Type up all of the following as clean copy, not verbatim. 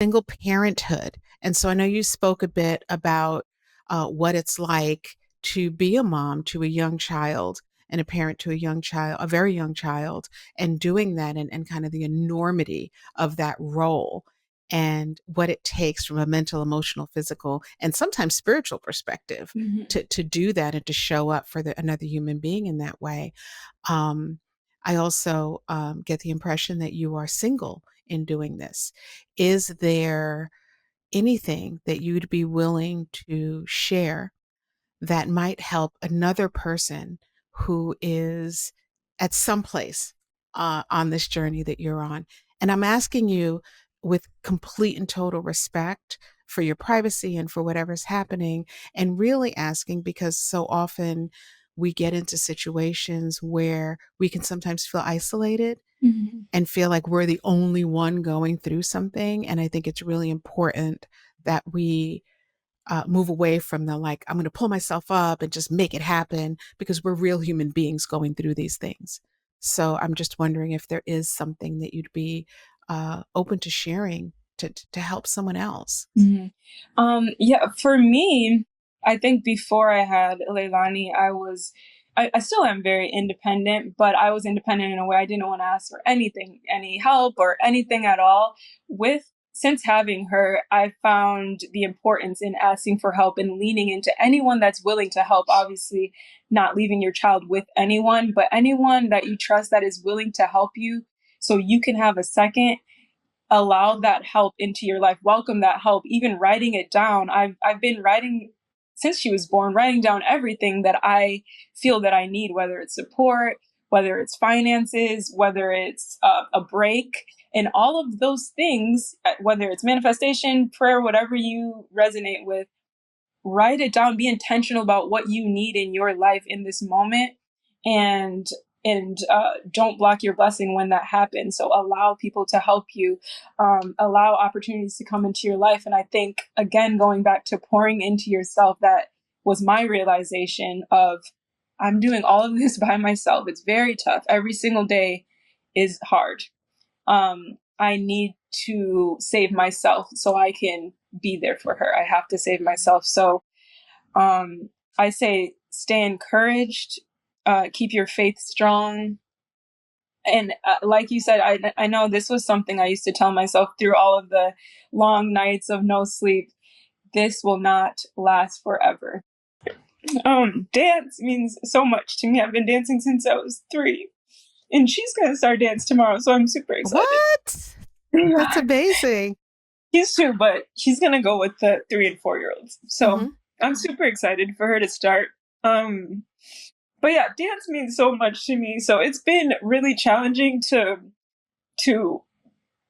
single parenthood. And so I know you spoke a bit about what it's like to be a mom to a young child and a parent to a young child, a very young child, and doing that and kind of the enormity of that role and what it takes from a mental, emotional, physical, and sometimes spiritual perspective Mhm. to do that and to show up for another human being in that way. Um, I also get the impression that you are single in doing this. Is there anything that you'd be willing to share that might help another person who is at some place on this journey that you're on? And I'm asking you with complete and total respect for your privacy and for whatever's happening, and really asking because so often we get into situations where we can sometimes feel isolated Mhm. and feel like we're the only one going through something. And I think it's really important that we move away from the like, I'm going to pull myself up and just make it happen because we're real human beings going through these things. So I'm just wondering if there is something that you'd be open to sharing to help someone else. Mhm. Yeah, for me, I think before I had Leilani, I still am very independent, but I was independent in a way I didn't want to ask for anything, any help or anything at all. Since having her, I found the importance in asking for help and leaning into anyone that's willing to help. Obviously, not leaving your child with anyone, but anyone that you trust that is willing to help you so you can have a second, allow that help into your life, welcome that help, even writing it down. I've been writing since she was born, writing down everything that I feel that I need, whether it's support, whether it's finances, whether it's a break, and all of those things, whether it's manifestation, prayer, whatever you resonate with, write it down, be intentional about what you need in your life in this moment, and don't block your blessing when that happens. So allow people to help you, allow opportunities to come into your life. And I think, again, going back to pouring into yourself, that was my realization of, I'm doing all of this by myself. It's very tough. Every single day is hard. I need to save myself so I can be there for her. I have to save myself. So um, I say stay encouraged, keep your faith strong. And like you said, I know this was something I used to tell myself through all of the long nights of no sleep. This will not last forever. Dance means so much to me. I've been dancing since I was 3, and she's gonna start dance tomorrow, so I'm super excited. What? That's amazing. He's 2, but she's gonna go with the 3 and 4 year olds. So Hmm. I'm super excited for her to start. Um, but yeah, dance means so much to me. So it's been really challenging to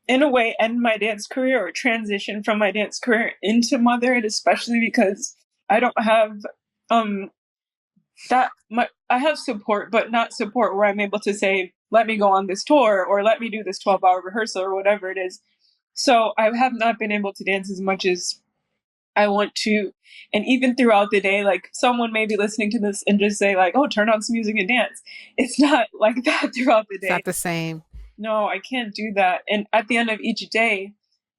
in a way end my dance career or transition from my dance career into motherhood, especially because I don't have um that much. I have support, but not support where I'm able to say, let me go on this tour or let me do this 12-hour rehearsal or whatever it is. So I have not been able to dance as much as I want to. And even throughout the day, like someone may be listening to this and just say like, oh, turn on some music and dance. It's not like that throughout the It's day. not the same. No, I can't do that. And at the end of each day,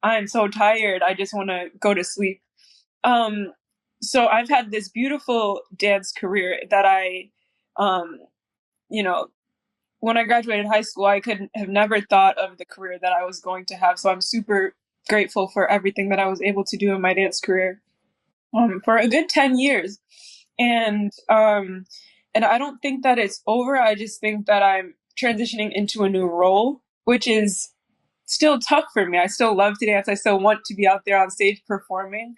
I'm so tired. I just want to go to sleep. Um, so I've had this beautiful dance career that um, you know, when I graduated high school, I could have never thought of the career that I was going to have. So I'm super grateful for everything that I was able to do in my dance career for a good 10 years. And and I don't think that it's over. I just think that I'm transitioning into a new role, which is still tough for me. I still love to dance. I still want to be out there on stage performing,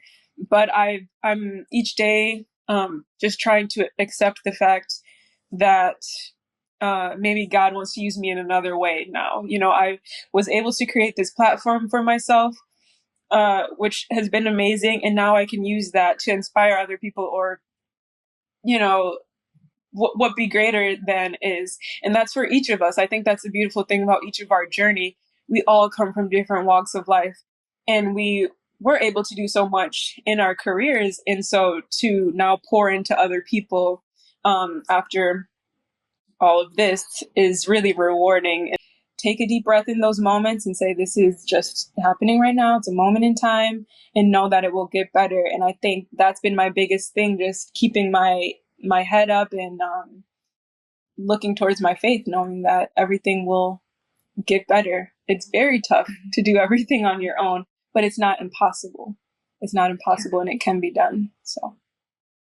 but I'm each day just trying to accept the fact that maybe God wants to use me in another way now. I was able to create this platform for myself, which has been amazing. And now I can use that to inspire other people, or, you know, what be greater than is. And that's for each of us. I think that's the beautiful thing about each of our journey. We all come from different walks of life, and we were able to do so much in our careers. And so to now pour into other people after all of this is really rewarding. take a deep breath in those moments and say, this is just happening right now. It's a moment in time, and know that it will get better. And I think that's been my biggest thing, just keeping my head up and looking towards my faith, knowing that everything will get better. It's very tough to do everything on your own, but it's not impossible. It's not impossible, and it can be done. So,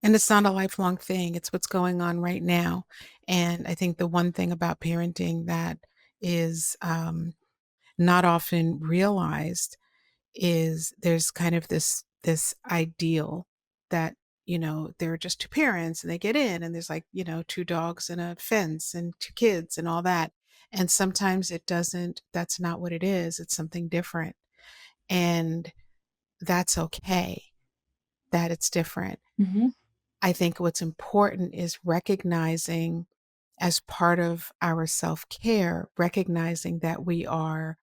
And it's not a lifelong thing, it's what's going on right now. And I think the one thing about parenting that is, not often realized is there's kind of this ideal that, there are just 2 parents and they get in and there's like, 2 dogs and a fence and 2 kids and all that. And sometimes it doesn't that's not what it is, it's something different. And that's okay that it's different. mhm, I think what's important is recognizing as part of our self-care, recognizing that we are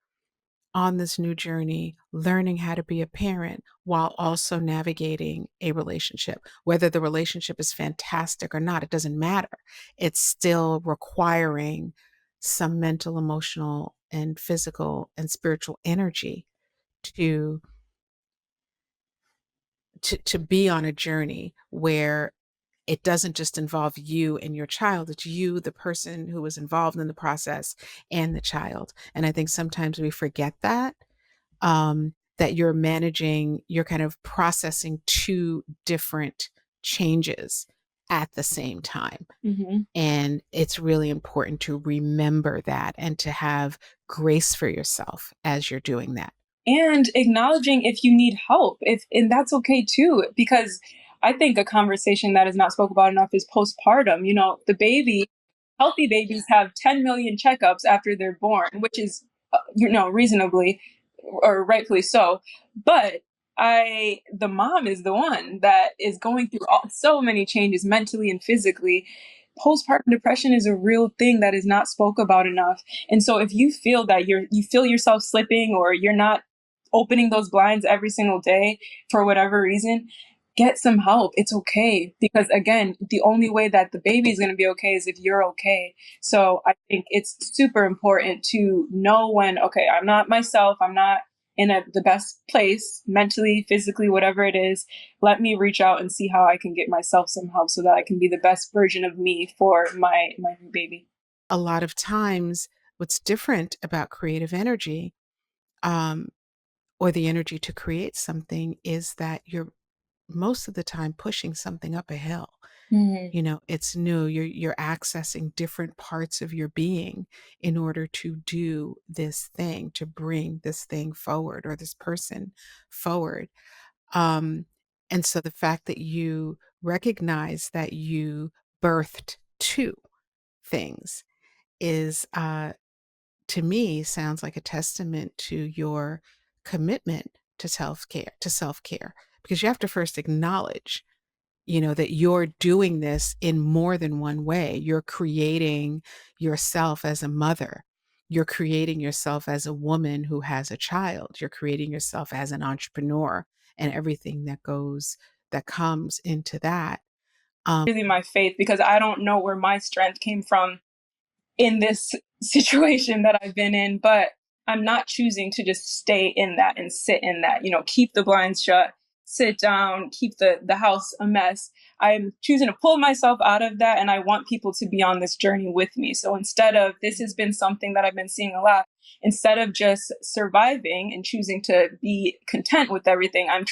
on this new journey, learning how to be a parent while also navigating a relationship. Whether the relationship is fantastic or not, it doesn't matter. It's still requiring some mental, emotional, and physical and spiritual energy to to be on a journey where it doesn't just involve you and your child, it's you, the person who was involved in the process, and the child. And I think sometimes we forget that, that you're kind of processing 2 different changes at the same time. mhm. And it's really important to remember that and to have grace for yourself as you're doing that. And acknowledging if you need help, if and that's okay too, because I think a conversation that is not spoke about enough is postpartum. The baby, healthy babies have 10 million checkups after they're born, which is, reasonably or rightfully so. But the mom is the one that is going through so many changes mentally and physically. Postpartum depression is a real thing that is not spoke about enough. And so if you feel that you feel yourself slipping, or you're not opening those blinds every single day for whatever reason, get some help. It's okay. Because again, the only way that the baby is going to be okay is if you're okay. So I think it's super important to know when, okay, I'm not myself. I'm not in the best place mentally, physically, whatever it is. Let me reach out and see how I can get myself some help so that I can be the best version of me for my new baby. A lot of times, what's different about creative energy, um, or the energy to create something, is that you're most of the time pushing something up a hill. Mhm. It's new. You're accessing different parts of your being in order to do this thing, to bring this thing forward or this person forward. Um, and so the fact that you recognize that you birthed 2 things is, to me, sounds like a testament to your commitment to self-care, because you have to first acknowledge, that you're doing this in more than one way. You're creating yourself as a mother. You're creating yourself as a woman who has a child. You're creating yourself as an entrepreneur and everything that comes into that. Um, Really my faith, because I don't know where my strength came from in this situation that I've been in, but I'm not choosing to just stay in that and sit in that, keep the blinds shut, sit down, keep the house a mess. I'm choosing to pull myself out of that, and I want people to be on this journey with me. So instead of, this has been something that I've been seeing a lot, instead of just surviving and choosing to be content with everything, I'm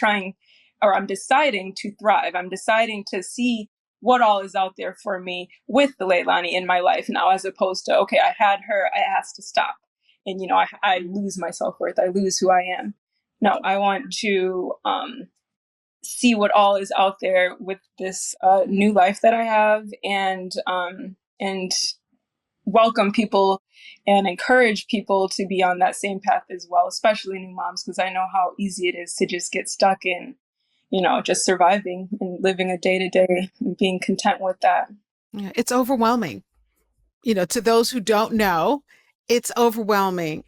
deciding to thrive. I'm deciding to see what all is out there for me with the Leilani in my life now, as opposed to, okay, I had her, I has to stop. And, I lose my self worth, I lose who I am. No, I want to see what all is out there with this new life that I have, and welcome people and encourage people to be on that same path as well, especially new moms, because I know how easy it is to just get stuck in, just surviving and living a day to day and being content with that. yeah, it's overwhelming. To those who don't know, it's overwhelming.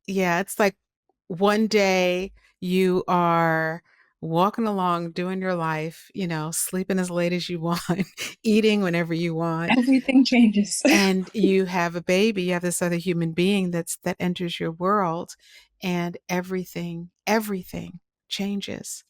Yeah, it's like one day you are walking along, doing your life, sleeping as late as you want, eating whenever you want, Everything changes. and you have a baby, you have this other human being that enters your world, and everything changes.